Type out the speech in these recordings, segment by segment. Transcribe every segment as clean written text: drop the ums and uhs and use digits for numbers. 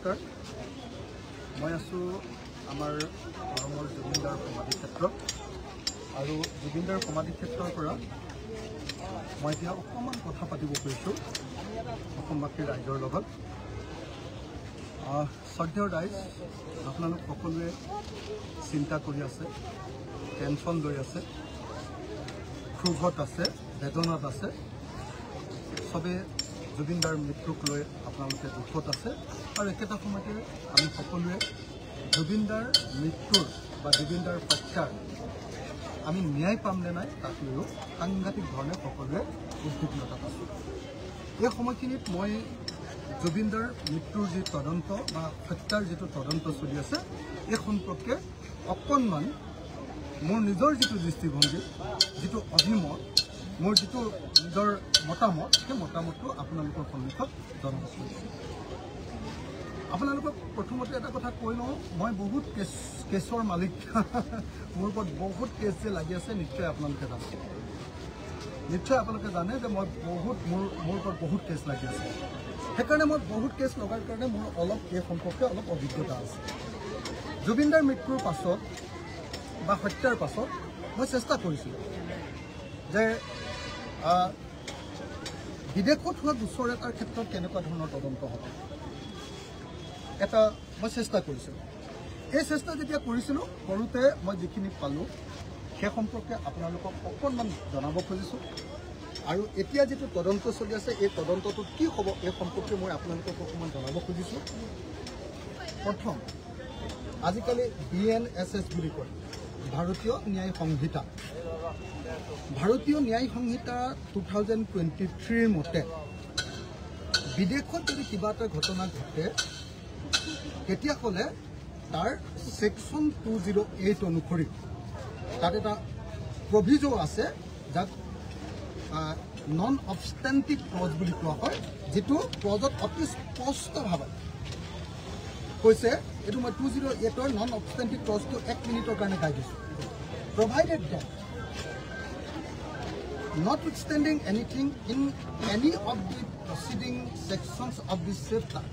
নমস্কাৰ মই আছো আমাৰ অসমৰ জুবিনদাৰ সমাধি ক্ষেত্ৰ আৰু জুবিনদাৰ সমাধি ক্ষেত্ৰৰ পৰা মই এতিয়া অকণমান কথা পাতিব খুজিছোঁ অসমবাসীৰ ৰাইজৰ লগত। শ্ৰদ্ধেয় ৰাইজ, আপোনালোক সকলোৱে চিন্তা কৰি আছে, টেনশ্যন লৈ আছে, ক্ষোভত আছে, বেদনাত আছে, সবে জুবিনদাৰ মৃত্যুক লৈ আপোনালোকে দুখত আছে আৰু একেটা সময়তে আমি সকলোৱে জুবিনদাৰ মৃত্যুৰ বা জুবিনদাৰ হত্যাৰ আমি ন্যায় পাম নে নাই তাক লৈও সাংঘাতিক ধৰণে সকলোৱে উদ্বিগ্নতাত আছোঁ। এই সময়খিনিত মই জুবিনদাৰ মৃত্যুৰ যি তদন্ত বা হত্যাৰ যিটো তদন্ত চলি আছে এই সম্পৰ্কে অকণমান মোৰ নিজৰ যিটো দৃষ্টিভংগী, যিটো অভিমত, মোৰ যিটো নিজৰ মতামত, সেই মতামতটো আপোনালোকৰ সন্মুখত জনাব খুজিছোঁ। আপোনালোকক প্ৰথমতে এটা কথা কৈ লওঁ, মই বহুত কেছৰ মালিক, মোৰ ওপৰত বহুত কেছ যে লাগি আছে নিশ্চয় আপোনালোকে জানে, যে মই মোৰ ওপৰত বহুত কেছ লাগি আছে। সেইকাৰণে মই বহুত কেছ লগাৰ কাৰণে মোৰ অলপ এই সম্পৰ্কে অলপ অভিজ্ঞতা আছে। জুবিনদাৰ মৃত্যুৰ পাছত বা হত্যাৰ পাছত মই চেষ্টা কৰিছিলোঁ যে বিদেশত হোৱা গোচৰ এটাৰ ক্ষেত্ৰত কেনেকুৱা ধৰণৰ তদন্ত হ'ব, এটা মই চেষ্টা কৰিছিলোঁ। এই চেষ্টা যেতিয়া কৰিছিলোঁ, কৰোঁতে মই যিখিনি পালোঁ সেই সম্পৰ্কে আপোনালোকক অকণমান জনাব খুজিছোঁ আৰু এতিয়া যিটো তদন্ত চলি আছে এই তদন্তটোত কি হ'ব এই সম্পৰ্কে মই আপোনালোকক অকণমান জনাব খুজিছোঁ। প্ৰথম, আজিকালি BNSS বুলি কয়, ভাৰতীয় ন্যায় সংহিতা। ভাৰতীয় ন্যায় সংহিতা 2023 মতে বিদেশত যদি কিবা এটা ঘটনা ঘটে তেতিয়াহ'লে তাৰ ছেকশ্যন 208 অনুসৰি তাত এটা প্ৰভিজো আছে যাক নন অবষ্টেণ্টিভ ক্লজ বুলি কোৱা হয়, যিটো ক্লজত অতি স্পষ্টভাৱে কৈছে, এইটো মই 208ৰ নন অবষ্টেণ্টিভ ক্লজটো 1 মিনিটৰ কাৰণে গাই দিছোঁ। Provided that notwithstanding anything in any of the preceding sections of this chapter,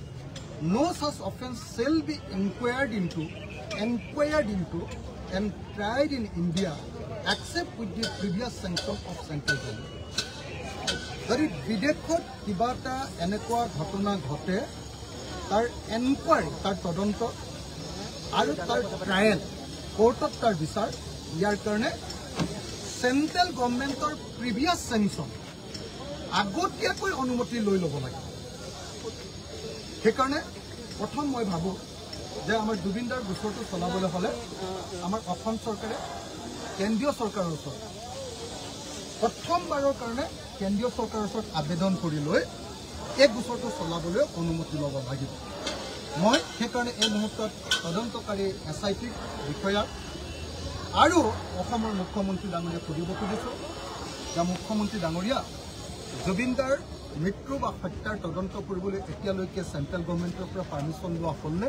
no such offence shall be inquired into and tried in India except with the previous sanction of central government. যদি বিদেশত কিবা এটা এনেকুৱা ঘটনা ঘটে তাৰ enquiry, তাৰ তদন্ত আৰু তাৰ ট্ৰায়েল, কোৰ্টত তাৰ বিচাৰ, ইয়াৰ কাৰণে চেণ্ট্ৰেল গভৰ্ণমেণ্টৰ প্ৰিভিয়াছ চেংচন, আগতীয়াকৈ অনুমতি লৈ ল'ব লাগে। সেইকাৰণে প্ৰথম মই ভাবোঁ যে আমাৰ জুবিনদাৰ গোচৰটো চলাবলৈ হ'লে আমাৰ অসম চৰকাৰে কেন্দ্ৰীয় চৰকাৰৰ ওচৰত প্ৰথমবাৰৰ কাৰণে কেন্দ্ৰীয় চৰকাৰৰ ওচৰত আবেদন কৰি লৈ এই গোচৰটো চলাবলৈ অনুমতি ল'ব লাগিব। মই সেইকাৰণে এই মুহূৰ্তত তদন্তকাৰী SIT বিষয়া আৰু অসমৰ মুখ্যমন্ত্ৰী ডাঙৰীয়াক সুধিব খুজিছোঁ যে মুখ্যমন্ত্ৰী ডাঙৰীয়া, জুবিনদাৰ মৃত্যু বা হত্যাৰ তদন্ত কৰিবলৈ এতিয়ালৈকে চেণ্ট্ৰেল গভৰ্ণমেণ্টৰ পৰা পাৰ্মিশ্যন লোৱা হ'লনে?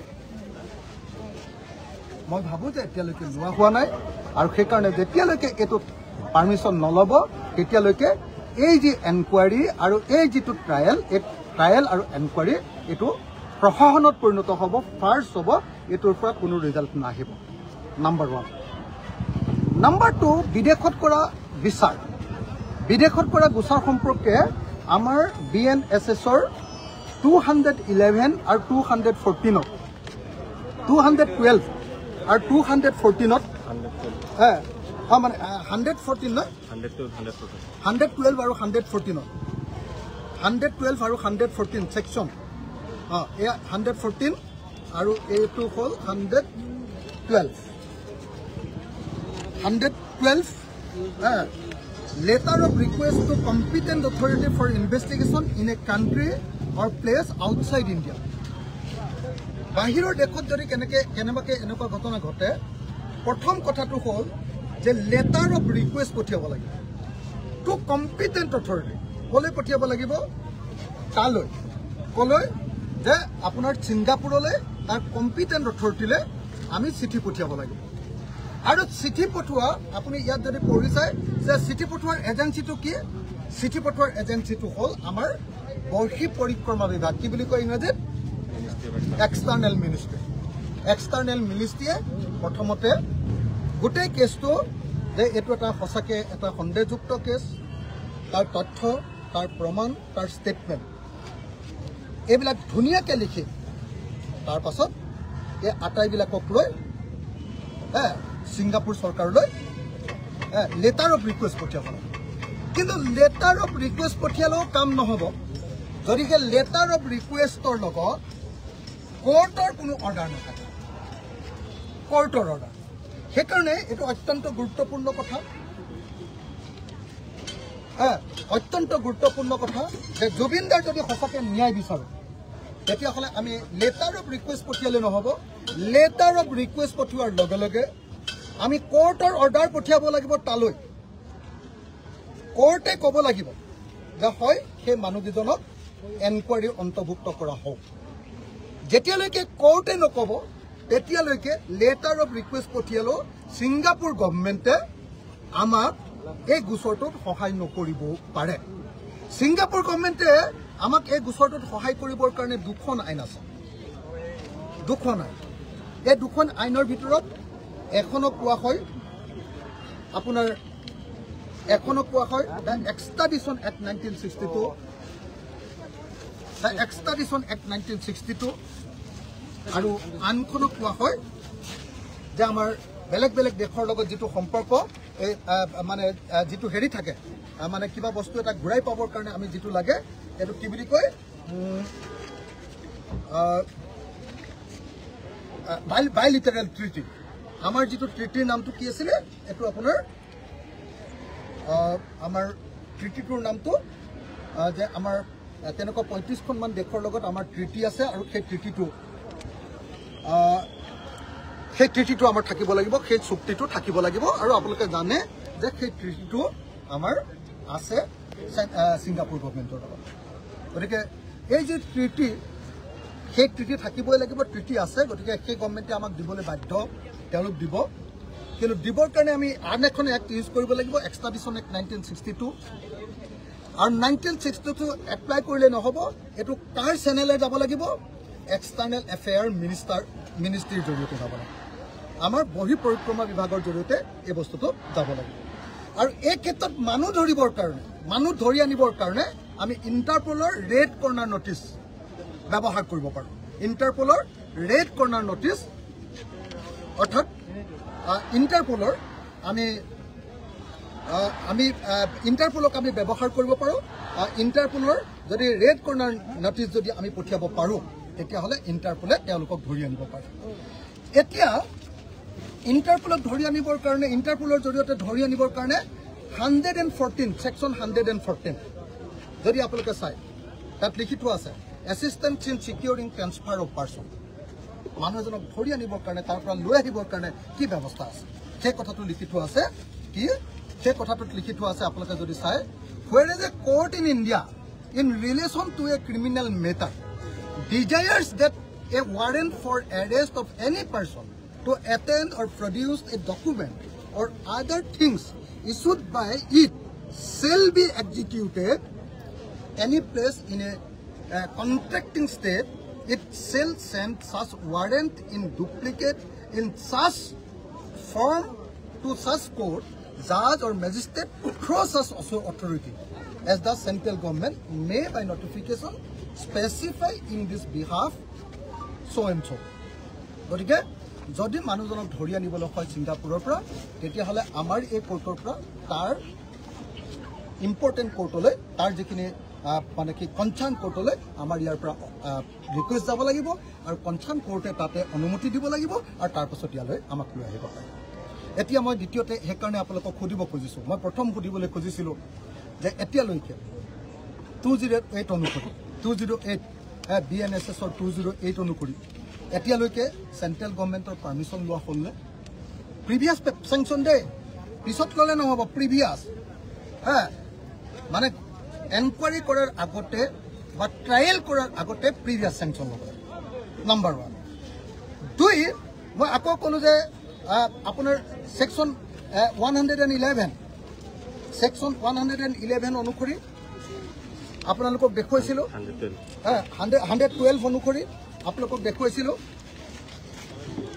মই ভাবোঁ যে এতিয়ালৈকে লোৱা হোৱা নাই আৰু সেইকাৰণে যেতিয়ালৈকে এইটো পাৰ্মিশ্যন নল'ব তেতিয়ালৈকে এই যি এনকুৱাৰী আৰু এই যিটো ট্ৰায়েল, এই ট্ৰায়েল আৰু এনকুৱাৰী এইটো প্ৰশাসনত পৰিণত হ'ব, ফাৰ্ষ্ট হ'ব, এইটোৰ পৰা কোনো ৰিজাল্ট নাহিব। নাম্বাৰ 1। নাম্বাৰ 2, বিদেশত কৰা বিচাৰ। বিদেশত কৰা গোচৰ সম্পৰ্কে আমাৰ BNSSৰ 211 আৰু 214, 212 আৰু 214 মানে 114 নহয়, 112 আৰু 114, 112 আৰু 114 ছেকশ্যন, এয়া 114 আৰু এইটো হ'ল 112। 112 letter of request to competent authority for investigation in a country or place outside India. বাহিৰৰ দেশত যদি কেনেবাকৈ এনেকুৱা ঘটনা ঘটে, প্ৰথম কথাটো হ'ল যে লেটাৰ অফ ৰিকুৱেষ্ট পঠিয়াব লাগিব টু কম্পিটেণ্ট অথৰিটি। ক'লৈ পঠিয়াব লাগিব? তালৈ, ক'লৈ? যে আপোনাৰ ছিংগাপুৰলৈ তাৰ কম্পিটেণ্ট অথৰিটিলৈ আমি চিঠি পঠিয়াব লাগিব। আৰু চিঠি পঠোৱা, আপুনি ইয়াত যদি পঢ়ি চায় যে চিঠি পঠোৱাৰ এজেঞ্চিটো কি? চিঠি পঠোৱাৰ এজেঞ্চিটো হ'ল আমাৰ বৰ্ষী পৰিক্ৰমা বিভাগ। কি বুলি কয় ইংৰাজীত? এক্সটাৰ্নেল মিনিষ্ট্ৰীয়ে প্ৰথমতে গোটেই কেছটো যে এইটো এটা সঁচাকৈ এটা সন্দেহযুক্ত কেছ, তাৰ তথ্য, তাৰ প্ৰমাণ, তাৰ ষ্টেটমেণ্ট এইবিলাক ধুনীয়াকৈ লিখি তাৰ পাছত এই আটাইবিলাকক লৈ ছিংগাপুৰ চৰকাৰলৈ লেটাৰ অফ ৰিকুৱেষ্ট পঠিয়াব লাগে। কিন্তু লেটাৰ অফ ৰিকুৱেষ্ট পঠিয়ালেও কাম নহ'ব যদিহে লেটাৰ অফ ৰিকুৱেষ্টৰ লগত কোৰ্টৰ কোনো অৰ্ডাৰ নাথাকে, কোৰ্টৰ অৰ্ডাৰ। সেইকাৰণে এইটো অত্যন্ত গুৰুত্বপূৰ্ণ কথা, অত্যন্ত গুৰুত্বপূৰ্ণ কথা যে জুবিনদাৰ যদি সঁচাকৈ ন্যায় বিচাৰোঁ তেতিয়াহ'লে আমি লেটাৰ অফ ৰিকুৱেষ্ট পঠিয়ালে নহ'ব। লেটাৰ অফ ৰিকুৱেষ্ট পঠিওৱাৰ লগে লগে আমি কোৰ্টৰ অৰ্ডাৰ পঠিয়াব লাগিব তালৈ। কোৰ্টে ক'ব লাগিব যে হয় সেই মানুহকেইজনক এনকুৱাৰী অন্তৰ্ভুক্ত কৰা হওক। যেতিয়ালৈকে কোৰ্টে নক'ব তেতিয়ালৈকে লেটাৰ অফ ৰিকুৱেষ্ট পঠিয়ালেও ছিংগাপুৰ গভৰ্ণমেণ্টে আমাক এই গোচৰটোত সহায় নকৰিবও পাৰে। ছিংগাপুৰ গভৰ্ণমেণ্টে আমাক এই গোচৰটোত সহায় কৰিবৰ কাৰণে দুখন আইন আছে, দুখন আইন। এই দুখন আইনৰ ভিতৰত এখনক কোৱা হয় আপোনাৰ দ্য এক্সট্ৰাডিশ্যন এক্ট 1962, দ্য এক্সট্ৰাডিশ্যন এক্ট 1962, আৰু আনখনক কোৱা হয় যে আমাৰ বেলেগ বেলেগ দেশৰ লগত যিটো সম্পৰ্ক এই মানে যিটো হেৰি থাকে, মানে কিবা বস্তু এটা ঘূৰাই পাবৰ কাৰণে আমি যিটো লাগে এইটো কি বুলি কয়, বাইলিটাৰেল ট্ৰিটি। আমাৰ যিটো ট্ৰিটিৰ নামটো কি আছিলে, এইটো আপোনাৰ আমাৰ ট্ৰিটিটোৰ নামটো যে আমাৰ তেনেকুৱা 35খনমান দেশৰ লগত আমাৰ ট্ৰিটি আছে, আৰু সেই ট্ৰিটিটো আমাৰ থাকিব লাগিব, সেই চুক্তিটো থাকিব লাগিব। আৰু আপোনালোকে জানে যে সেই ট্ৰিটিটো আমাৰ আছে ছিংগাপুৰ গভৰ্ণমেণ্টৰ লগত। গতিকে এই যে ট্ৰিটি, সেই ট্ৰিটি থাকিবই লাগিব, ট্ৰিটি আছে। গতিকে সেই গভৰ্ণমেণ্টে আমাক দিবলৈ বাধ্য, তেওঁলোক দিব। কিন্তু দিবৰ কাৰণে আমি আন এখন এক্ট ইউজ কৰিব লাগিব, এক্সট্ৰাডিশ্যন এক্ট 1962। আৰু 1962 এপ্লাই কৰিলে নহ'ব, এইটো কাৰ চেনেলে যাব লাগিব, এক্সটাৰ্নেল এফেয়াৰ মিনিষ্ট্ৰীৰ জৰিয়তে যাব লাগিব, আমাৰ বহি পৰিক্ৰমা বিভাগৰ জৰিয়তে এই বস্তুটো যাব লাগিব। আৰু এই ক্ষেত্ৰত মানুহ ধৰি আনিবৰ কাৰণে আমি ইণ্টাৰপলৰ ৰেড কৰ্ণাৰ নটিচ ব্যৱহাৰ কৰিব পাৰোঁ। ইণ্টাৰপলৰ ৰেড কৰ্ণাৰ নটিচ, অৰ্থাৎ ইণ্টাৰপলৰ ইণ্টাৰপলক আমি ব্যৱহাৰ কৰিব পাৰোঁ। ইণ্টাৰপলৰ যদি ৰেড কৰ্ণাৰ নটিচ যদি আমি পঠিয়াব পাৰোঁ তেতিয়াহ'লে ইণ্টাৰপলে তেওঁলোকক ধৰি আনিব পাৰে। এতিয়া ইণ্টাৰপলক ধৰি আনিবৰ কাৰণে, ইণ্টাৰপলৰ জৰিয়তে ধৰি আনিবৰ কাৰণে 114 ছেকশ্যন 114 যদি আপোনালোকে চায়, তাত লিখি থোৱা আছে assistance in securing transfer of person. মানুহ এজনক ধৰি আনিবৰ কাৰণে, তাৰ পৰা লৈ আহিবৰ কাৰণে কি ব্যৱস্থা আছে, সেই কথাটো লিখি থোৱা আছে। কি সেই কথাটোত লিখি থোৱা আছে আপোনালোকে যদি চায়, whereas a court in India in relation to a criminal matter desires that a warrant for arrest of any person to attend or produce a document or other things issued by it shall be executed any place in a contracting state, it shall send such warrant in duplicate in such form to such court, judge or magistrate through such authority as the central government may by notification specify in this behalf so and so. গতিকে যদি মানুহজনক ধৰি আনিবলৈ হয় ছিংগাপুৰৰ পৰা, তেতিয়াহ'লে আমাৰ এই কোৰ্টৰ পৰা তাৰ ইম্পৰ্টেণ্ট কোৰ্টলৈ, তাৰ যিখিনি মানে কি কনচাৰ্ণ কোৰ্টলৈ আমাৰ ইয়াৰ পৰা ৰিকুৱেষ্ট যাব লাগিব, আৰু কনচাৰ্ণ কোৰ্টে তাতে অনুমতি দিব লাগিব, আৰু তাৰপাছত ইয়ালৈ আমাক লৈ আহিব পাৰে। এতিয়া মই দ্বিতীয়তে সেইকাৰণে আপোনালোকক সুধিব খুজিছোঁ, মই প্ৰথম সুধিবলৈ খুজিছিলোঁ যে এতিয়ালৈকে 208 অনুসৰি, 208 BNSSৰ 208 অনুসৰি এতিয়ালৈকে চেণ্ট্ৰেল গভৰ্ণমেণ্টৰ পাৰ্মিশ্যন লোৱা হ'লনে? প্ৰিভিয়াছ চেংচন দেই, পিছত ল'লে নহ'ব, প্ৰিভিয়াছ মানে এনকুৱাৰী কৰাৰ আগতে বা ট্ৰায়েল কৰাৰ আগতে প্ৰিভিয়াছ চেংচন ল'ব লাগে, নাম্বাৰ 1। 2, মই আকৌ ক'লোঁ যে আপোনাৰ ছেকশ্যন 111 অনুসৰি আপোনালোকক দেখুৱাইছিলোঁ, 112 অনুসৰি আপোনালোকক দেখুৱাইছিলোঁ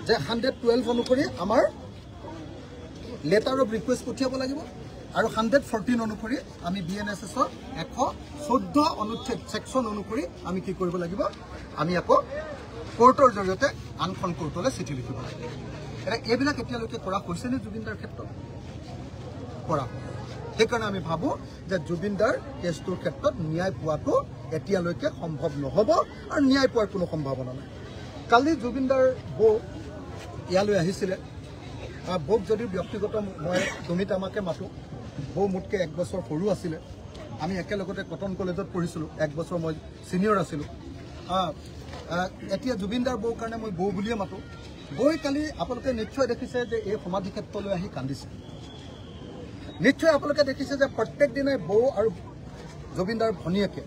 যে 112 অনুসৰি আমাৰ লেটাৰ অফ ৰিকুৱেষ্ট পঠিয়াব লাগিব আৰু 114 অনুসৰি আমি BNSSৰ 114 অনুচ্ছেদ সেকশন অনুসৰি আমি কি কৰিব লাগিব আমি আকৌ কোৰ্টৰ জৰিয়তে আনখন কোৰ্টলৈ চিঠি লিখিব লাগিব এটা এইবিলাক এতিয়ালৈকে কৰা হৈছে নে জুবিনদাৰ ক্ষেত্ৰত কৰা সেইকাৰণে আমি ভাবো যে জুবিনদাৰ কেছটোৰ ক্ষেত্ৰত ন্যায় পোৱাটো এতিয়ালৈকে সম্ভৱ নহ'ব আৰু ন্যায় পোৱাৰ কোনো সম্ভাৱনা নাই কালি জুবিনদাৰ বৌ ইয়ালৈ আহিছিলে বৌক যদি ব্যক্তিগত মই তুমিত আমাকে মাতো বৌ মোতকৈ 1 বছৰ সৰু আছিলে আমি একেলগতে কটন কলেজত পঢ়িছিলোঁ 1 বছৰ মই ছিনিয়ৰ আছিলোঁ এতিয়া জুবিনদাৰ বৌৰ কাৰণে মই বৌ বুলিয়ে মাতো বৌই কালি আপোনালোকে নিশ্চয় দেখিছে যে এই সমাধি ক্ষেত্ৰলৈ আহি কান্দিছে নিশ্চয় আপোনালোকে দেখিছে যে প্ৰত্যেক দিনাই বৌ আৰু জুবিনদাৰ ভনীয়েকে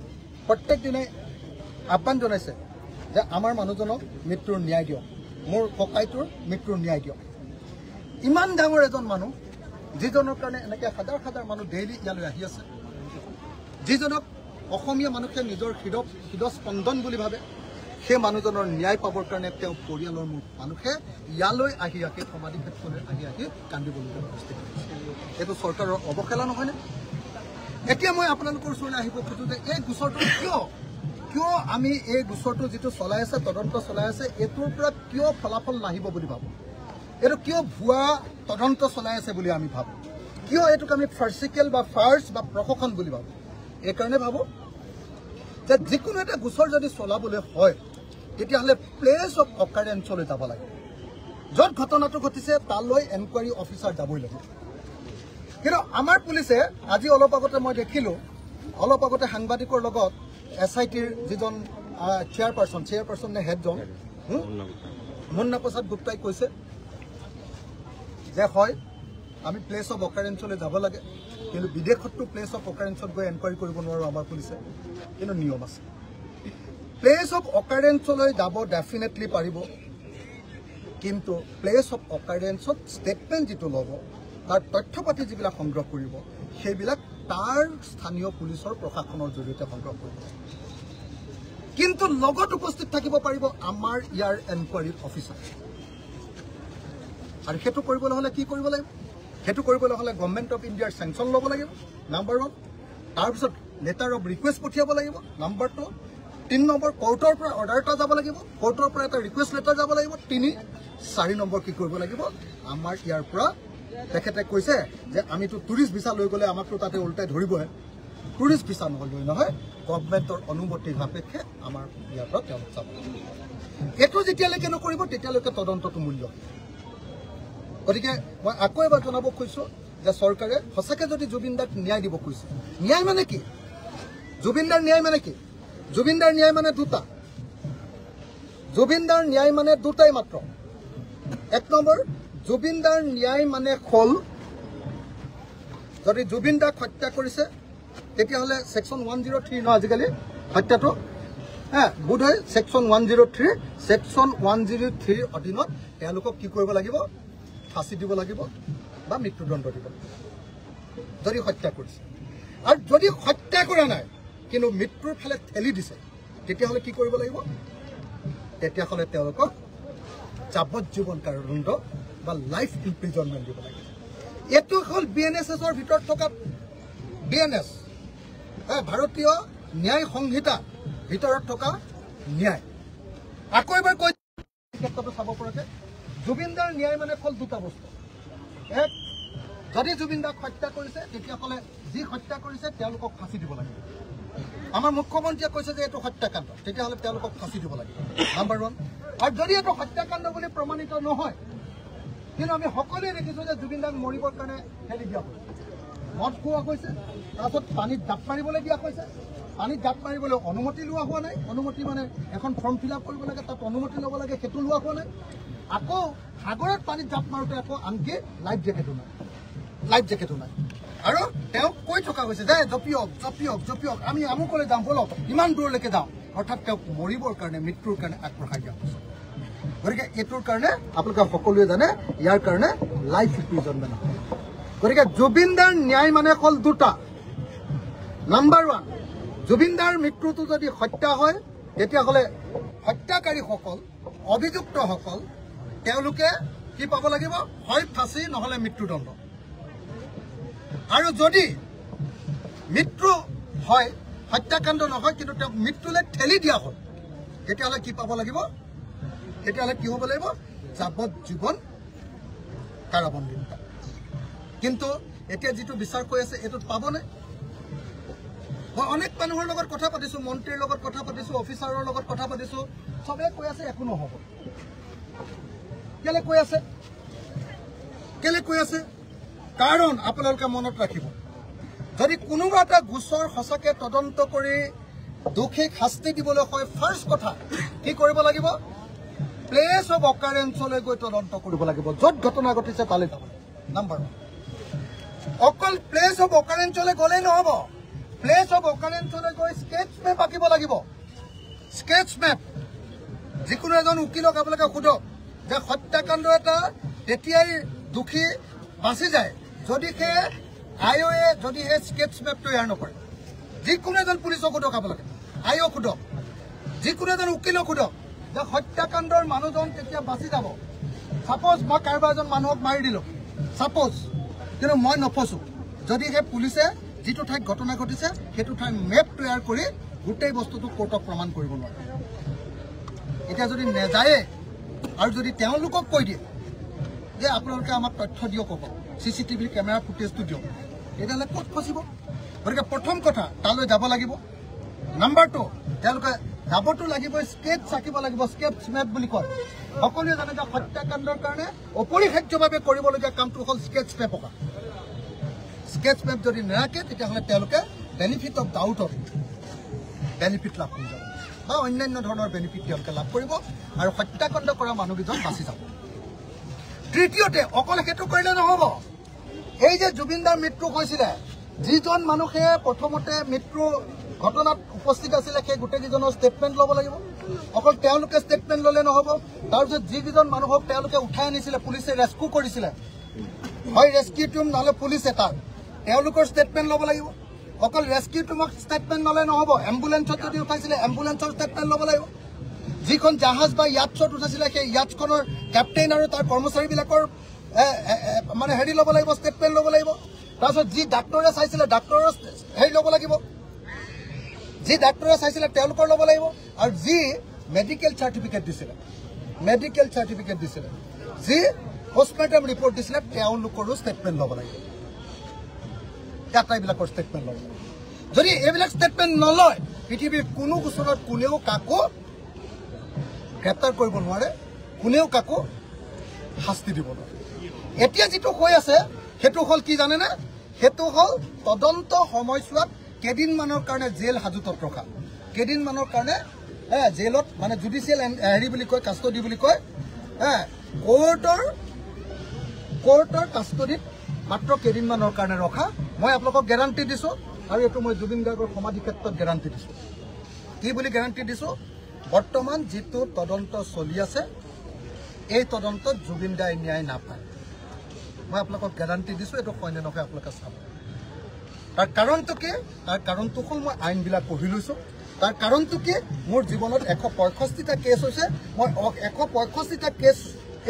প্ৰত্যেক দিনাই আহ্বান জনাইছে যে আমাৰ মানুহজনক মৃত্যুৰ ন্যায় দিয়ক মোৰ ককাইটোৰ মৃত্যুৰ ন্যায় দিয়ক ইমান ডাঙৰ এজন মানুহ যিজনৰ কাৰণে এনেকৈ হাজাৰ হাজাৰ মানুহ ডেইলি ইয়ালৈ আহি আছে যিজনক অসমীয়া মানুহে নিজৰ হৃদস্পন্দন বুলি ভাবে সেই মানুহজনৰ ন্যায় পাবৰ কাৰণে তেওঁ পৰিয়ালৰ মানুহে ইয়ালৈ আহি সমাধি ক্ষেত্ৰলৈ আহি কান্দিবলগীয়া পৰিস্থিতি এইটো চৰকাৰৰ অৱহেলা নহয়নে এতিয়া মই আপোনালোকৰ ওচৰলৈ আহিব খোজো যে এই গোচৰটো কিয় আমি এই গোচৰটো যিটো চলাই আছে তদন্ত চলাই আছে এইটোৰ পৰা কিয় ফলাফল নাহিব বুলি ভাবোঁ এইটো কিয় ভুৱা তদন্ত চলাই আছে বুলি আমি ভাবোঁ কিয় এইটোক আমি ফাৰ্চিকেল বা ফাৰ্চ বা প্ৰশাসন বুলি ভাবোঁ এইকাৰণে ভাবোঁ যে যিকোনো এটা গোচৰ যদি চলাবলৈ হয় তেতিয়াহ'লে প্লেচ অফ অকাৰেঞ্চলৈ যাব লাগে য'ত ঘটনাটো ঘটিছে তালৈ এনকুৱাৰী অফিচাৰ যাবই লাগে কিন্তু আমাৰ পুলিচে আজি অলপ আগতে মই দেখিলোঁ অলপ আগতে সাংবাদিকৰ লগত SITৰ যিজন চেয়াৰপাৰ্চন নে হেডজন মুন্না প্ৰসাদ গুপ্তাই কৈছে যে হয় আমি প্লেচ অফ অকাৰেঞ্চলৈ যাব লাগে কিন্তু বিদেশতো প্লেচ অফ অকাৰেঞ্চত গৈ এনকুৱাৰী কৰিব নোৱাৰোঁ আমাৰ পুলিচে কিন্তু নিয়ম আছে প্লেচ অফ অকাৰেঞ্চলৈ যাব ডেফিনেটলি পাৰিব কিন্তু প্লেচ অফ অকাৰেঞ্চত ষ্টেটমেণ্ট যিটো ল'ব তাৰ তথ্য পাতি যিবিলাক সংগ্ৰহ কৰিব সেইবিলাক তাৰ স্থানীয় পুলিচৰ প্ৰশাসনৰ জৰিয়তে সংগ্ৰহ কৰিব কিন্তু লগত উপস্থিত থাকিব পাৰিব আমাৰ ইয়াৰ এনকুৱাৰী অফিচাৰ আৰু সেইটো কৰিবলৈ হ'লে কি কৰিব লাগিব সেইটো কৰিবলৈ হ'লে গভৰ্ণমেণ্ট অফ ইণ্ডিয়াৰ চেংচন ল'ব লাগিব নাম্বাৰ 1 তাৰপিছত লেটাৰ অফ ৰিকুৱেষ্ট পঠিয়াব লাগিব নাম্বাৰ 2 3 নম্বৰ কোৰ্টৰ পৰা অৰ্ডাৰ এটা যাব লাগিব কোৰ্টৰ পৰা এটা ৰিকুৱেষ্ট লেটাৰ যাব লাগিব 4 নম্বৰ কি কৰিব লাগিব আমাৰ ইয়াৰ পৰা তেখেতে কৈছে যে আমিতো টুৰিষ্ট ভিছা লৈ গ'লে আমাকতো তাতে উল্টাই ধৰিবহে টুৰিষ্ট ভিছা নহ'লেই নহয় গভৰ্ণমেণ্টৰ অনুমতিৰ সাপেক্ষে আমাৰ ইয়াৰ পৰা তেওঁলোক যাব এইটো যেতিয়ালৈকে নকৰিব তেতিয়ালৈকে তদন্তটো মূল্য গতিকে মই আকৌ এবাৰ জনাব খুজিছোঁ যে চৰকাৰে সঁচাকৈ যদি জুবিনদাক ন্যায় দিব খুজিছে ন্যায় মানে কি জুবিনদাৰ ন্যায় মানে কি জুবিনদাৰ ন্যায় মানে দুটা জুবিনদাৰ ন্যায় মানে দুটাই মাত্ৰ 1 নম্বৰ জুবিনদাৰ ন্যায় মানে হ'ল যদি জুবিনদাক হত্যা কৰিছে তেতিয়াহ'লে সেকশন 103 ন আজিকালি হত্যাটো বোধহয় সেকশন 103 সেকশন 103 অধীনত তেওঁলোকক কি কৰিব লাগিব ফাঁচি দিব লাগিব বা মৃত্যুদণ্ড দিব লাগিব যদি হত্যা কৰিছে আৰু যদি হত্যা কৰা নাই কিন্তু মৃত্যুৰ ফালে ঠেলি দিছে তেতিয়াহ'লে কি কৰিব লাগিব তেতিয়াহ'লে তেওঁলোকক যাৱজ্জীৱন কাৰাদণ্ড বা লাইফ ইমপ্ৰিজনমেণ্ট দিব লাগিব এইটো হ'ল BNSSৰ ভিতৰত থকা BNS ভাৰতীয় ন্যায় সংহিতা ভিতৰত থকা ন্যায় আকৌ এবাৰ কৈ ক্ষেত্ৰটো চাব পৰাকৈ জুবিনদাৰ ন্যায় মানে হ'ল দুটা বস্তু এক যদি জুবিনদাক হত্যা কৰিছে তেতিয়াহ'লে যি হত্যা কৰিছে তেওঁলোকক ফাঁচি দিব লাগিব আমাৰ মুখ্যমন্ত্ৰীয়ে কৈছে যে এইটো হত্যাকাণ্ড তেতিয়াহ'লে তেওঁলোকক ফাঁচি দিব লাগিব নাম্বাৰ 1 আৰু যদি এইটো হত্যাকাণ্ড বুলি প্ৰমাণিত নহয় কিন্তু আমি সকলোৱে দেখিছোঁ যে জুবিনদাক মৰিবৰ কাৰণে ঠেলি দিয়া হৈছে মদ খোৱা হৈছে তাৰপিছত পানীত জাপ মাৰিবলৈ দিয়া হৈছে পানীত জাপ মাৰিবলৈ অনুমতি লোৱা হোৱা নাই অনুমতি মানে এখন ফৰ্ম ফিল আপ কৰিব লাগে তাত অনুমতি ল'ব লাগে সেইটো লোৱা হোৱা নাই আকৌ সাগৰত পানীত জাপ মাৰোঁতে আকৌ আনকি লাইফ জেকেটো নাই আৰু তেওঁক কৈ থকা হৈছে যে জপিয়ক আমি আমুকলৈ যাওঁ বলক ইমান দূৰলৈকে যাওঁ অৰ্থাৎ তেওঁক মৰিবৰ কাৰণে মৃত্যুৰ কাৰণে আগবঢ়াই দিয়া হৈছে গতিকে এইটোৰ কাৰণে আপোনালোকে সকলোৱে জানে ইয়াৰ কাৰণে লাইফ ইমপ্ৰিজনমেণ্ট হয় গতিকে জুবিনদাৰ ন্যায় মানে হ'ল দুটা নাম্বাৰ 1 জুবিনদাৰ মৃত্যুটো যদি হত্যা হয় তেতিয়াহ'লে হত্যাকাৰীসকল অভিযুক্তসকল তেওঁলোকে কি পাব লাগিব হয় ফাঁচি নহলে মৃত্যুদণ্ড আৰু যদি মৃত্যু হয় হত্যাকাণ্ড নহয় কিন্তু তেওঁ মৃত্যুলৈ ঠেলি দিয়া হয় তেতিয়াহ'লে কি পাব লাগিব তেতিয়াহ'লে কি হ'ব লাগিব যাৱজ্জীৱন কাৰাবন্দী কিন্তু এতিয়া যিটো বিচাৰ কৰি আছে এইটোত পাবনে মই অনেক মানুহৰ লগত কথা পাতিছো মন্ত্ৰীৰ লগত কথা পাতিছো অফিচাৰৰ লগত কথা পাতিছো সবে কৈ আছে একো নহব কেলে কৈ আছে কাৰণ আপোনালোকে মনত ৰাখিব যদি কোনোবা এটা গোচৰ সঁচাকে তদন্ত কৰি দোষীক শাস্তি দিবলৈ হয় ফাৰ্ষ্ট কথা কি কৰিব লাগিব প্লেস অফ অকাৰেন্সলৈ গৈ তদন্ত কৰিব লাগিব য'ত ঘটনা ঘটিছে তালৈ যাব নম্বৰ 1 অকল প্লেস অফ অকাৰেন্সলৈ গ'লেই নহব প্লেস অফ অকাৰেন্সলৈ গৈ স্কেচ মেপ আঁকিব লাগিব স্কেচ মেপ যিকোনো এজন উকিলক আপোনালোকে সোধক যে হত্যাকাণ্ড এটা তেতিয়াই দোষী বাচি যায় যদি সে আইঅ'এ যদি সেই স্কেচ মেপ তৈয়াৰ নকৰে যিকোনো এজন পুলিচক সোধক আপোনালোকে আইঅ' সোধক যিকোনো এজন উকিলক সোধক যে হত্যাকাণ্ডৰ মানুহজন তেতিয়া বাচি যাব সাপোজ মই কাৰোবাৰ এজন মানুহক মাৰি দিলো সাপোজ কিন্তু মই নফচো যদি সেই পুলিচে যিটো ঠাইত ঘটনা ঘটিছে সেইটো ঠাইৰ মেপ তৈয়াৰ কৰি গোটেই বস্তুটো কোৰ্টক প্ৰমাণ কৰিব নোৱাৰে এতিয়া যদি নেযায় আৰু যদি তেওঁলোকক কৈ দিয়ে যে আপোনালোকে আমাক তথ্য দিয়ক চিচিটিভি কেমেৰা ফুটেজটো দিয়ক তেতিয়াহ'লে ক'ত ফচিব গতিকে প্ৰথম কথা তালৈ যাব লাগিব নম্বৰ 2 তেওঁলোকে যাবতো লাগিব স্কেচ আঁকিব লাগিব স্কেচ মেপ বুলি কয় সকলোৱে জানে যে হত্যাকাণ্ডৰ কাৰণে অপৰিহাৰ্যভাৱে কৰিবলগীয়া কামটো হ'ল স্কেচ মেপ অঁকা স্কেচ মেপ যদি নাৰাখে তেতিয়াহ'লে তেওঁলোকে বেনিফিট অফ ডাউটৰ বেনিফিট লাভ কৰিব বা অন্যান্য ধৰণৰ বেনিফিট তেওঁলোকে লাভ কৰিব আৰু হত্যাকাণ্ড কৰা মানুহকেইজন বাচি যাব তৃতীয়তে অকল সেইটো কৰিলে নহ'ব এই যে জুবিনদাৰ মৃত্যু হৈছিলে যিজন মানুহে প্ৰথমতে মৃত্যু ঘটনাত উপস্থিত আছিলে সেই গোটেইকেইজনৰ ষ্টেটমেণ্ট ল'ব লাগিব অকল তেওঁলোকে ষ্টেটমেণ্ট ল'লে নহ'ব তাৰপিছত যিকেইজন মানুহক তেওঁলোকে উঠাই আনিছিলে পুলিচে ৰেস্কিউ কৰিছিলে হয় ৰেস্কিউ টিম নহ'লে পুলিচ এটা তেওঁলোকৰ ষ্টেটমেণ্ট ল'ব লাগিব অকল ৰেস্কিউ টিমক ষ্টেটমেণ্ট ল'লে নহ'ব এম্বুলেন্সত যদি উঠাইছিলে এম্বুলেন্সৰ ষ্টেটমেণ্ট ল'ব লাগিব যিখন জাহাজ বা ইয়াটছত উঠাইছিলে সেই ইয়াটখনৰ কেপ্টেইন আৰু তাৰ কৰ্মচাৰীবিলাকৰ মানে হেৰি ল'ব লাগিব ষ্টেটমেণ্ট ল'ব লাগিব তাৰপিছত যি ডাক্তৰে চাইছিলে ডাক্তৰৰ হেৰি ল'ব লাগিব যি ডাক্তৰে চাইছিলে তেওঁলোকৰ ল'ব লাগিব আৰু যি মেডিকেল চাৰ্টিফিকেট দিছিলে যি পোষ্টমৰ্টেম ৰিপৰ্ট দিছিলে তেওঁলোকৰো ষ্টেটমেণ্ট ল'ব লাগিব এইবিলাকৰ ষ্টেটমেণ্ট ল'ব লাগিব যদি এইবিলাক ষ্টেটমেণ্ট নলয় পৃথিৱীৰ কোনো গোচৰত কোনেও কাকো গ্ৰেপ্তাৰ কৰিব নোৱাৰে কোনেও কাকো শাস্তি দিব নোৱাৰে এতিয়া যিটো হৈ আছে সেইটো হ'ল কি জানেনে সেইটো হ'ল তদন্ত সময়ছোৱাত কেইদিনমানৰ কাৰণে জেল হাজতত ৰখা কেইদিনমানৰ কাৰণে জেলত মানে জুডিচিয়েল হেৰি বুলি কয় কাষ্টডি বুলি কয় কোৰ্টৰ কাষ্টডিত মাত্ৰ কেইদিনমানৰ কাৰণে ৰখা মই আপোনালোকক গেৰাণ্টি দিছোঁ আৰু এইটো মই জুবিন গাৰ্গৰ সমাধি ক্ষেত্ৰত গেৰাণ্টি দিছোঁ কি বুলি গেৰাণ্টি দিছোঁ বৰ্তমান যিটো তদন্ত চলি আছে এই তদন্তত জুবিন দাই ন্যায় নাপায় মই আপোনালোকক গেৰাণ্টি দিছোঁ এইটো হয় নে নহয় আপোনালোকে চাব তাৰ কাৰণটো কি তাৰ কাৰণটো হ'ল মই আইনবিলাক পঢ়ি লৈছোঁ তাৰ কাৰণটো কি মোৰ জীৱনত 165টা কেছ হৈছে মই 165টা কেছ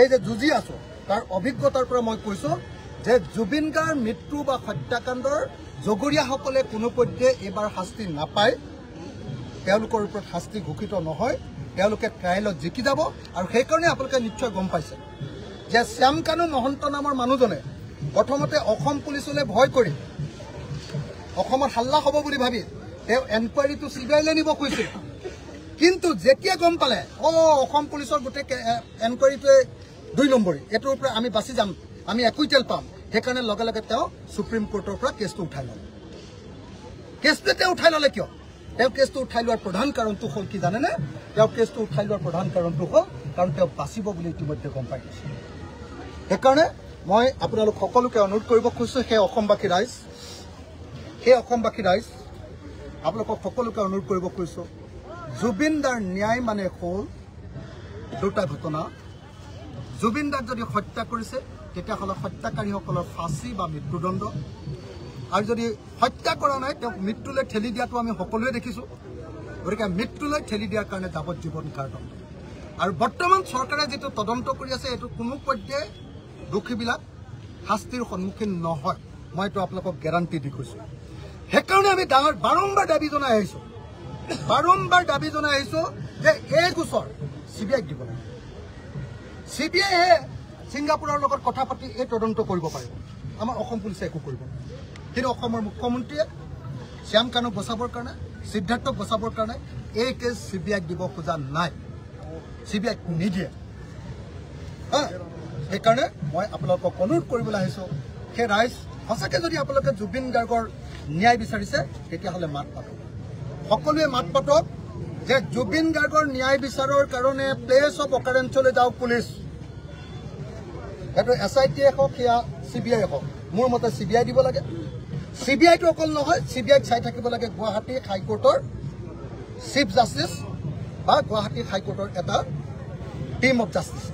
এই যে যুঁজি আছোঁ তাৰ অভিজ্ঞতাৰ পৰা মই কৈছোঁ যে জুবিন গাৰ্গৰ মৃত্যু বা হত্যাকাণ্ডৰ জগৰীয়াসকলে কোনোপধ্যে এইবাৰ শাস্তি নাপায় তেওঁলোকৰ ওপৰত শাস্তি ঘোষিত নহয় তেওঁলোকে ট্ৰায়েলত জিকি যাব আৰু সেইকাৰণে আপোনালোকে নিশ্চয় গম পাইছে যে শ্যামকানু মহন্ত নামৰ মানুহজনে প্ৰথমতে অসম পুলিচলৈ ভয় কৰি অসমত হাল্লা হ'ব বুলি ভাবি তেওঁ এনকুৱাৰীটো চিবিআইলৈ নিব খুজিছিল কিন্তু যেতিয়া গম পালে অসম পুলিচৰ গোটেই এনকুৱাৰীটোৱে 2 নম্বৰী এইটোৰ পৰা আমি বাচি যাম আমি একুইটেল পাম সেইকাৰণে লগে লগে তেওঁ সুপ্ৰিম কোৰ্টৰ পৰা কেছটো উঠাই ল'লে কেছটো তেওঁ উঠাই ল'লে কিয় তেওঁ কেছটো উঠাই লোৱাৰ প্ৰধান কাৰণটো হ'ল কি জানেনে তেওঁ কেছটো উঠাই লোৱাৰ প্ৰধান কাৰণটো হ'ল কাৰণ তেওঁ বাচিব বুলি ইতিমধ্যে গম পাই গৈছে সেইকাৰণে মই আপোনালোক সকলোকে অনুৰোধ কৰিব খুজিছোঁ সেই অসমবাসী ৰাইজ আপোনালোকক সকলোকে অনুৰোধ কৰিব খুজিছোঁ জুবিন দাৰ ন্যায় মানে হ'ল দুটা ঘটনা জুবিন দাক যদি হত্যা কৰিছে তেতিয়াহ'লে হত্যাকাৰীসকলৰ ফাঁচি বা মৃত্যুদণ্ড আৰু যদি হত্যা কৰা নাই তেওঁক মৃত্যুলৈ ঠেলি দিয়াটো আমি সকলোৱে দেখিছোঁ গতিকে মৃত্যুলৈ ঠেলি দিয়াৰ কাৰণে যাৱজ্জীৱন কাৰাদণ্ড আৰু বৰ্তমান চৰকাৰে যিটো তদন্ত কৰি আছে এইটো কোনো পৰ্যায়ে দোষীবিলাক শাস্তিৰ সন্মুখীন নহয় মই এইটো আপোনালোকক গেৰাণ্টি দি কৈছোঁ সেইকাৰণে আমি বাৰম্বাৰ দাবী জনাই আহিছোঁ যে এই গোচৰ CBIক দিব লাগে CBIয়ে ছিংগাপুৰৰ লগত কথা পাতি এই তদন্ত কৰিব পাৰিব আমাৰ অসম পুলিচে একো কৰিব কিন্তু অসমৰ মুখ্যমন্ত্ৰীয়ে শ্যাম কানুক বচাবৰ কাৰণে সিদ্ধাৰ্থক বচাবৰ কাৰণে এই কেছ CBIক দিব খোজা নাই CBIক নিদিয়ে সেইকাৰণে মই আপোনালোকক অনুৰোধ কৰিবলৈ আহিছোঁ সেই ৰাইজ সঁচাকৈ যদি আপোনালোকে জুবিন গাৰ্গৰ ন্যায় বিচাৰিছে তেতিয়াহ'লে মাত পাতক সকলোৱে মাত পাতক যে জুবিন গাৰ্গৰ ন্যায় বিচাৰৰ কাৰণে প্লেচ অফ অকাৰেঞ্চলৈ যাওক পুলিচ সেইটো SIT হওক সেয়া CBI হওক মোৰ মতে CBI দিব লাগে CBIটো অকল নহয় CBIক চাই থাকিব লাগে গুৱাহাটী হাইকোৰ্টৰ চিফ জাষ্টিচ বা গুৱাহাটী হাইকোৰ্টৰ এটা টিম অফ জাষ্টিচ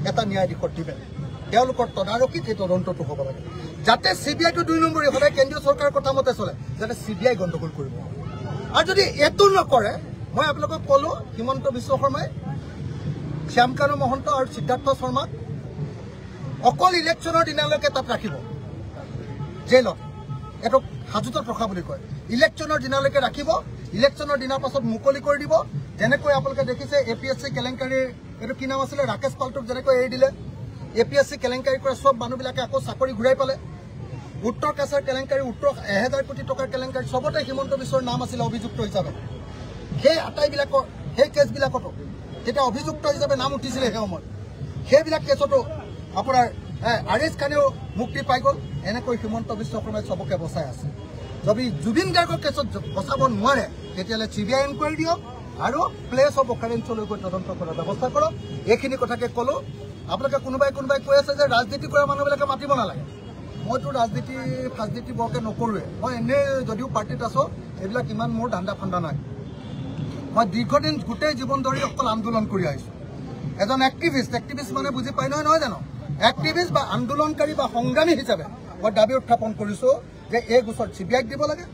এটা ন্যায়াধীশৰ টিমে তেওঁলোকৰ তদাৰকীত এই তদন্তটো হ'ব লাগে যাতে CBIটো 2 নম্বৰী সদায় কেন্দ্ৰীয় চৰকাৰৰ কথা মতে চলে যাতে CBI গণ্ডগোল কৰিব আৰু যদি এইটো নকৰে মই আপোনালোকক ক'লো হিমন্ত বিশ্ব শৰ্মাই শ্যাম কানু মহন্ত আৰু সিদ্ধাৰ্থ শৰ্মাক অকল ইলেকশ্যনৰ দিনালৈকে তাত ৰাখিব জেলত এইটো হাজতত ৰখা বুলি কয় ইলেকশ্যনৰ দিনালৈকে ৰাখিব ইলেকশ্যনৰ দিনাৰ পাছত মুকলি কৰি দিব যেনেকৈ আপোনালোকে দেখিছে APSC কেলেংকাৰীৰ এইটো কি নাম আছিলে ৰাকেশ পালটোক যেনেকৈ এৰি দিলে APSC কেলেংকাৰী কৰা সব মানুহবিলাকে আকৌ চাকৰি ঘূৰাই পালে উত্তৰ কাছাৰ কেলেংকাৰী 1000 কোটি টকাৰ কেলেংকাৰী সবতে হিমন্ত বিশ্বৰ নাম আছিলে অভিযুক্ত হিচাপে সেই আটাইবিলাকৰ সেই কেছবিলাকতো যেতিয়া অভিযুক্ত হিচাপে নাম উঠিছিলে সেই সময়ত সেইবিলাক কেছতো আপোনাৰ আৰিজ খানেও মুক্তি পাই গ'ল এনেকৈ হিমন্ত বিশ্ব শৰ্মাই সবকে বচাই আছে যদি জুবিন গাৰ্গৰ কেছত বচাব নোৱাৰে তেতিয়াহ'লে CBI এনকুৱাৰী দিয়ক আৰু প্লেচ অফ অকাৰেঞ্চলৈ গৈ তদন্ত কৰাৰ ব্যৱস্থা কৰক এইখিনি কথাকে ক'লো আপোনালোকে কোনোবাই কৈ আছে যে ৰাজনীতি কৰা মানুহবিলাকে মাতিব নালাগে মইতো ৰাজনীতি বৰকে নকৰোৱে মই এনেই যদিও পাৰ্টিত আছোঁ এইবিলাক ইমান মোৰ ধান্দা ফান্দা নাই মই দীৰ্ঘদিন গোটেই জীৱন ধৰি অকল আন্দোলন কৰি আহিছোঁ এজন এক্টিভিষ্ট মানে বুজি পাই নহয় জানো এক্টিভিষ্ট বা আন্দোলনকাৰী বা সংগ্ৰামী হিচাপে মই দাবী উত্থাপন কৰিছোঁ যে এই গোচৰ CBIক দিব লাগে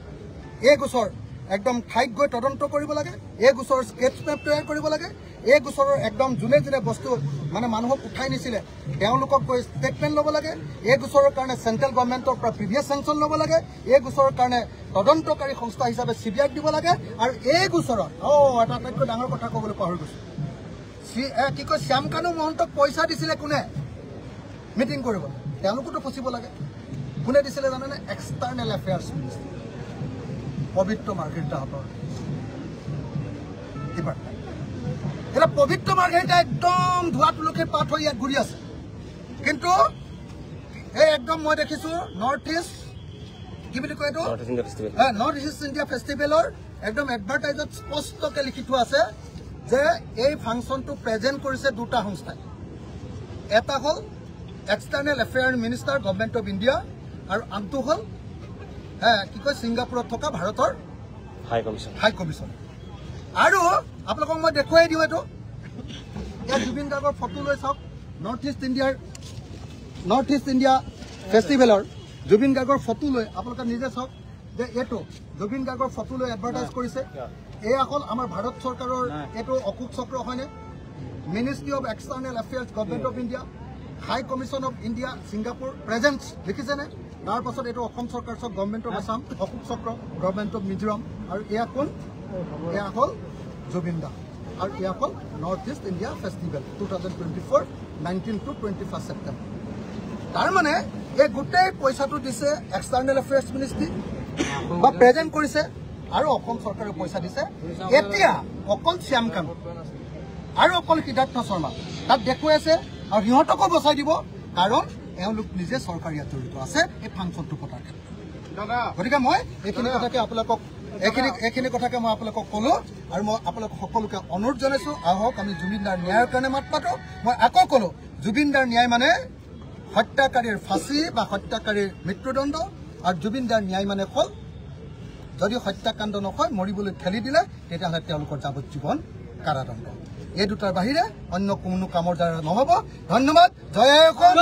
এই গোচৰ একদম ঠাইত গৈ তদন্ত কৰিব লাগে এই গোচৰ স্কেচ মেপ তৈয়াৰ কৰিব লাগে এই গোচৰৰ একদম যোনে বস্তু মানে মানুহক উঠাই নিছিলে তেওঁলোকক গৈ ষ্টেটমেণ্ট ল'ব লাগে এই গোচৰৰ কাৰণে চেণ্ট্ৰেল গভৰ্ণমেণ্টৰ পৰা প্ৰিভিয়াছ চেংচন ল'ব লাগে এই গোচৰৰ কাৰণে তদন্তকাৰী সংস্থা হিচাপে CBIক দিব লাগে আৰু এই গোচৰত এটা আটাইতকৈ ডাঙৰ কথা ক'বলৈ পাহৰি গৈছোঁ কি কয় শ্যাম কানু মহন্তক পইচা দিছিলে কোনে মিটিং কৰিবলৈ তেওঁলোকোতো ফচিব লাগে কোনে দিছিলে জানেনে এক্সটাৰ্নেল এফেয়াৰ্ছ মিনিষ্টাৰ পবিত্ৰ মাৰ্ঘেৰিটাহঁতৰ ডিপাৰ্টমেণ্ট এটা পবিত্ৰ মাৰ্ঘেৰিটা একদম ধোৱা তুলসীৰ পাত হৈ ইয়াত ঘূৰি আছে কিন্তু এই একদম মই দেখিছোঁ নৰ্থ ইষ্ট কি বুলি কয় এইটো নৰ্থ ইষ্ট ইণ্ডিয়া ফেষ্টিভেলৰ একদম এডভাৰটাইজত স্পষ্টকৈ লিখি থোৱা আছে যে এই ফাংচনটো প্ৰেজেণ্ট কৰিছে দুটা সংস্থাই এটা হ'ল external affair minister government of India আৰু আনটো হ'ল কি কয় ছিংগাপুৰত থকা ভাৰতৰ হাই কমিশ্যন আৰু আপোনালোকক মই দেখুৱাই দিওঁ এইটো ইয়াত জুবিন গাৰ্গৰ ফটো লৈ চাওক নৰ্থ ইষ্ট ইণ্ডিয়া ফেষ্টিভেলৰ জুবিন গাৰ্গৰ ফটো লৈ আপোনালোকে নিজে চাওক যে এইটো জুবিন গাৰ্গৰ ফটো লৈ এডভাৰটাইজ কৰিছে এয়া হ'ল আমাৰ ভাৰত চৰকাৰৰ এইটো অশোক চক্ৰ হয়নে ministry of external affairs government of India high commission of India Singapore presence লিখিছেনে তাৰ পাছত এইটো অসম চৰকাৰ চব গভৰ্ণমেণ্ট অফ আছাম অশোক চক্ৰ গভৰ্ণমেণ্ট অফ মিজোৰাম আৰু এয়া কোন এয়া হ'ল জুবিন দা আৰু এয়া হ'ল north east India festival 2024 19 to 21 September তাৰমানে এই গোটেই পইচাটো দিছে এক্সটাৰ্নেল এফেয়াৰ্ছ মিনিষ্ট্ৰী বা প্ৰেজেণ্ট কৰিছে আৰু অসম চৰকাৰে পইচা দিছে এতিয়া অকল শ্যাম কানু আৰু অকল সিদ্ধাৰ্থ শৰ্মা তাত দেখুৱাই আছে আৰু সিহঁতকো বচাই দিব কাৰণ এওঁলোক নিজে চৰকাৰী জড়িত আছে এই ফাংচনটো পতাৰ ক্ষেত্ৰত গতিকে মই এইখিনি কথাকে মই আপোনালোকক ক'লো আৰু মই আপোনালোক সকলোকে অনুৰোধ জনাইছোঁ আহক আমি জুবিন দাৰ ন্যায়ৰ কাৰণে মাত পাতোঁ মই আকৌ ক'লো জুবিন দাৰ ন্যায় মানে হত্যাকাৰীৰ ফাঁচি বা হত্যাকাৰীৰ মৃত্যুদণ্ড আৰু জুবিন দাৰ ন্যায় মানে হ'ল যদি হত্যাকাণ্ড নহয় মৰিবলৈ ঠেলি দিলে তেতিয়াহ'লে তেওঁলোকৰ যাৱজ্জীৱন কাৰাদণ্ড এই দুটাৰ বাহিৰে অন্য কোনো কামৰ দ্বাৰা নহ'ব ধন্যবাদ জয় অসম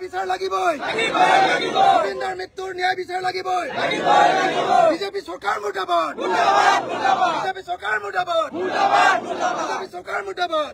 বিচাৰ লাগিবই গোবিন্দাৰ মৃত্যুৰ ন্যায় বিচাৰ লাগিবই বিজেপি চৰকাৰ মুৰ্দাবাদ বিজেপি চৰকাৰ মুৰ্দাবাদ বিজেপি চৰকাৰ মুৰ্দাবাদ।